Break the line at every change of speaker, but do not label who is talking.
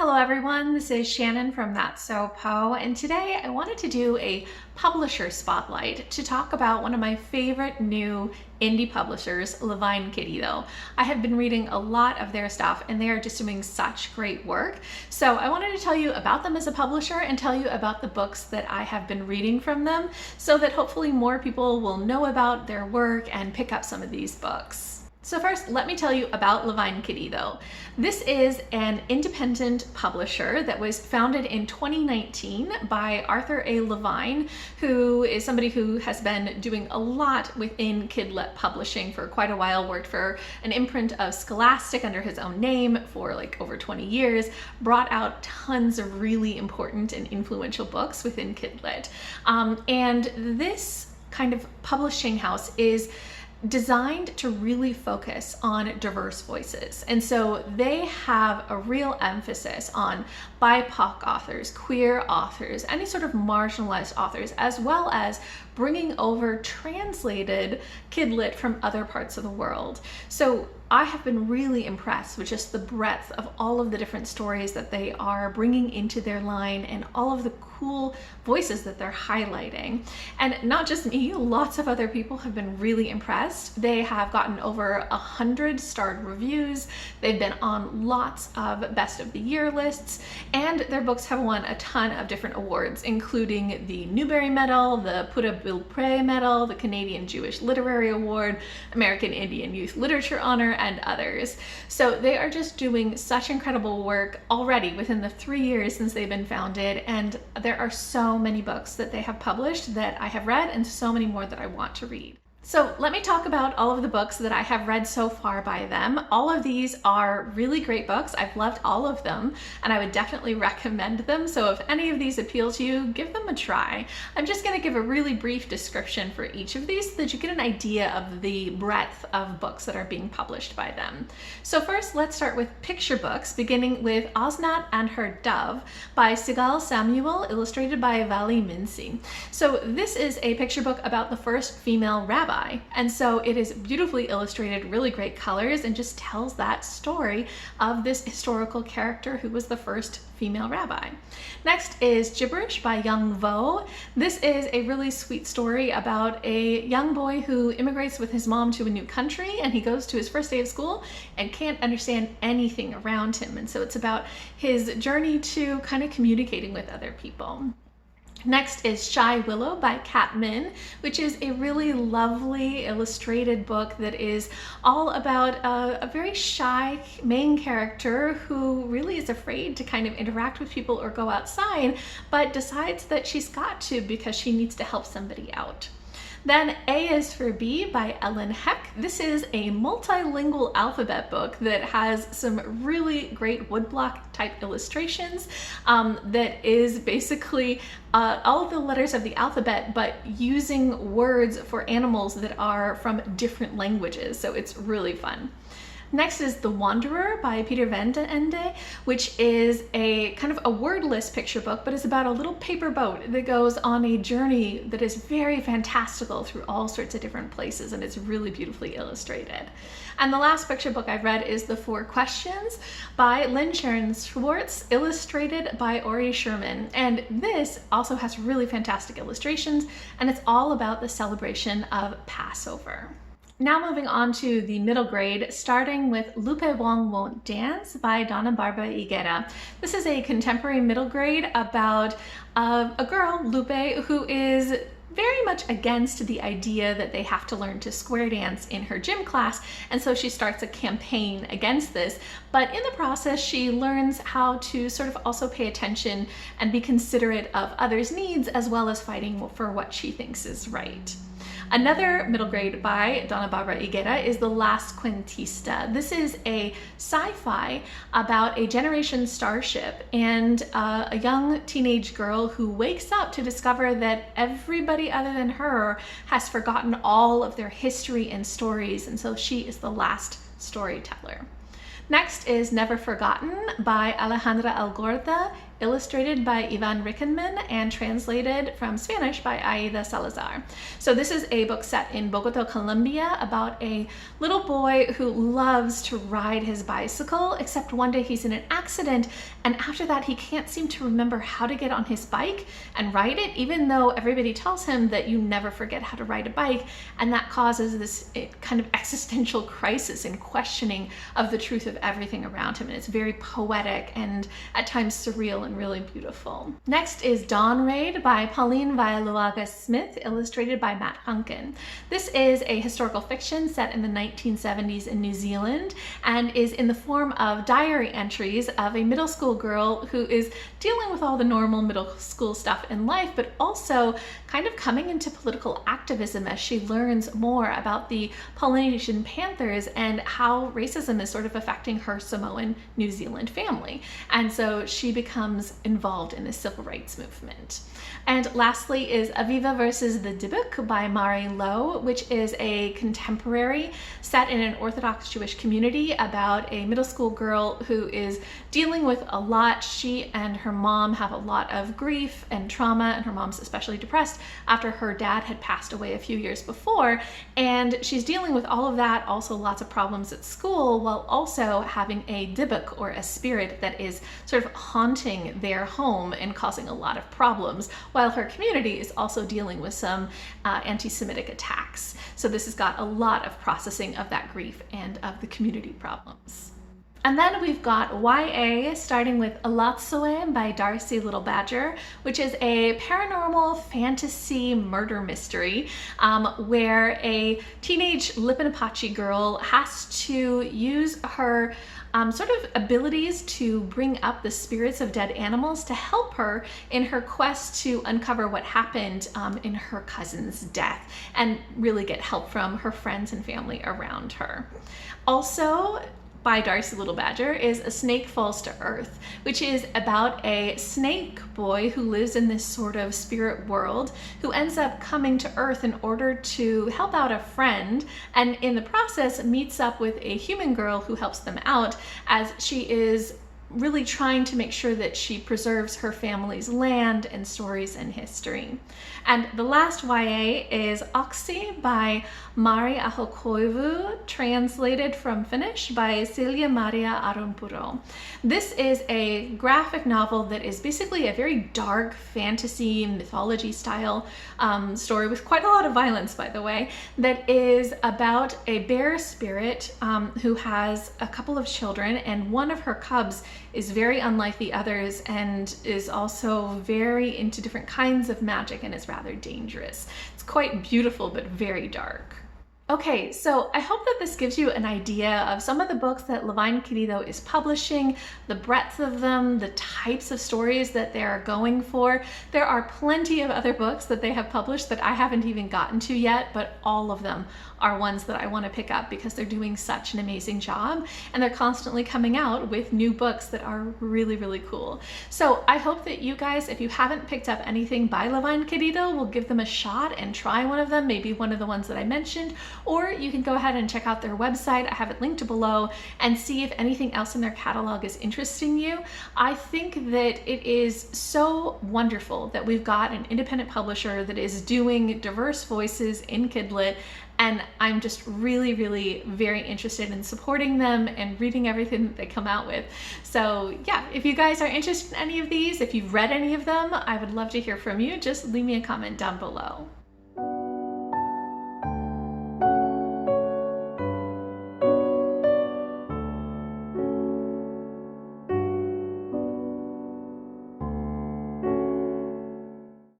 Hello everyone, this is Shannon from That's So Po, and today I wanted to do a publisher spotlight to talk about one of my favorite new indie publishers, Levine Querido. I have been reading a lot of their stuff and they are just doing such great work. So I wanted to tell you about them as a publisher and tell you about the books that I have been reading from them so that hopefully more people will know about their work and pick up some of these books. So first, let me tell you about Levine Querido. This is an independent publisher that was founded in 2019 by Arthur A. Levine, who is somebody who has been doing a lot within kidlit publishing for quite a while, worked for an imprint of Scholastic under his own name for like over 20 years, brought out tons of really important and influential books within kidlit. And this kind of publishing house is designed to really focus on diverse voices. And so they have a real emphasis on BIPOC authors, queer authors, any sort of marginalized authors, as well as bringing over translated kidlit from other parts of the world. So I have been really impressed with just the breadth of all of the different stories that they are bringing into their line and all of the cool voices that they're highlighting. And not just me, lots of other people have been really impressed. They have gotten over 100 starred reviews. They've been on lots of best of the year lists, and their books have won a ton of different awards, including the Newbery Medal, the Lupe Medal, the Canadian Jewish Literary Award, American Indian Youth Literature Honor, and others. So they are just doing such incredible work already within the 3 years since they've been founded, and there are so many books that they have published that I have read and so many more that I want to read. So let me talk about all of the books that I have read so far by them. All of these are really great books. I've loved all of them and I would definitely recommend them. So if any of these appeal to you, give them a try. I'm just going to give a really brief description for each of these so that you get an idea of the breadth of books that are being published by them. So first, let's start with picture books, beginning with Osnat and Her Dove by Sigal Samuel, illustrated by Vali Mintzi. So this is a picture book about the first female rabbi. And so it is beautifully illustrated, really great colors, and just tells that story of this historical character who was the first female rabbi. Next is Gibberish by Young Vo. This is a really sweet story about a young boy who immigrates with his mom to a new country, and he goes to his first day of school and can't understand anything around him. And so it's about his journey to kind of communicating with other people. Next is Shy Willow by Kat Min, which is a really lovely illustrated book that is all about a very shy main character who really is afraid to kind of interact with people or go outside, but decides that she's got to because she needs to help somebody out. Then A is for B by Ellen Heck. This is a multilingual alphabet book that has some really great woodblock type illustrations that is basically all of the letters of the alphabet, but using words for animals that are from different languages. So it's really fun. Next is The Wanderer by Peter van den Ende, which is a kind of a wordless picture book, but it's about a little paper boat that goes on a journey that is very fantastical through all sorts of different places, and it's really beautifully illustrated. And the last picture book I've read is The Four Questions by Lynne Sharon Schwartz, illustrated by Ori Sherman. And this also has really fantastic illustrations, and it's all about the celebration of Passover. Now moving on to the middle grade, starting with Lupe Wong Won't Dance by Donna, Barba, Higuera. This is a contemporary middle grade about a girl, Lupe, who is very much against the idea that they have to learn to square dance in her gym class, and so she starts a campaign against this. But in the process, she learns how to sort of also pay attention and be considerate of others' needs, as well as fighting for what she thinks is right. Another middle grade by Donna Barba Higuera is The Last Cuentista. This is a sci-fi about a generation starship and a young teenage girl who wakes up to discover that everybody other than her has forgotten all of their history and stories, and so she is the last storyteller. Next is Neverforgotten by Alejandra Algorta, illustrated by Rickenmann and translated from Spanish by Aida Salazar. So this is a book set in Bogota, Colombia, about a little boy who loves to ride his bicycle, except one day he's in an accident, and after that he can't seem to remember how to get on his bike and ride it, even though everybody tells him that you never forget how to ride a bike, and that causes this kind of existential crisis and questioning of the truth of everything around him, and it's very poetic and at times surreal and really beautiful. Next is Dawn Raid by Pauline Vaeluaga Smith, illustrated by Matt Hunkin. This is a historical fiction set in the 1970s in New Zealand and is in the form of diary entries of a middle school girl who is dealing with all the normal middle school stuff in life, but also kind of coming into political activism as she learns more about the Polynesian Panthers and how racism is sort of affecting her Samoan New Zealand family. And so she becomes involved in the civil rights movement. And lastly is Aviva versus the Dybbuk by Mari Lowe, which is a contemporary set in an Orthodox Jewish community about a middle school girl who is dealing with a lot. She and her mom have a lot of grief and trauma, and her mom's especially depressed after her dad had passed away a few years before. And she's dealing with all of that, also lots of problems at school, while also having a Dybbuk, or a spirit that is sort of haunting their home and causing a lot of problems, while her community is also dealing with some anti-Semitic attacks. So this has got a lot of processing of that grief and of the community problems. And then we've got YA, starting with Alatsue by Darcy Little Badger, which is a paranormal fantasy murder mystery where a teenage Lipinapatchi girl has to use her sort of abilities to bring up the spirits of dead animals to help her in her quest to uncover what happened in her cousin's death and really get help from her friends and family around her. Also, by Darcy Little Badger is A Snake Falls to Earth, which is about a snake boy who lives in this sort of spirit world who ends up coming to Earth in order to help out a friend, and in the process meets up with a human girl who helps them out as she is really trying to make sure that she preserves her family's land and stories and history. And the last YA is Oxy by Mari Ahokoivu, translated from Finnish by Silja Maria Arunpuro. This is a graphic novel that is basically a very dark fantasy mythology style story with quite a lot of violence, by the way, that is about a bear spirit who has a couple of children, and one of her cubs is very unlike the others and is also very into different kinds of magic and is rather dangerous. It's quite beautiful but very dark. Okay, so I hope that this gives you an idea of some of the books that Levine Querido is publishing, the breadth of them, the types of stories that they are going for. There are plenty of other books that they have published that I haven't even gotten to yet, but all of them are ones that I want to pick up because they're doing such an amazing job, and they're constantly coming out with new books that are really, really cool. So I hope that you guys, if you haven't picked up anything by Levine Querido, will give them a shot and try one of them, maybe one of the ones that I mentioned, or you can go ahead and check out their website. I have it linked below, and see if anything else in their catalog is interesting you. I think that it is so wonderful that we've got an independent publisher that is doing diverse voices in Kidlit, and I'm just really, really very interested in supporting them and reading everything that they come out with. So yeah, if you guys are interested in any of these, if you've read any of them, I would love to hear from you. Just leave me a comment down below.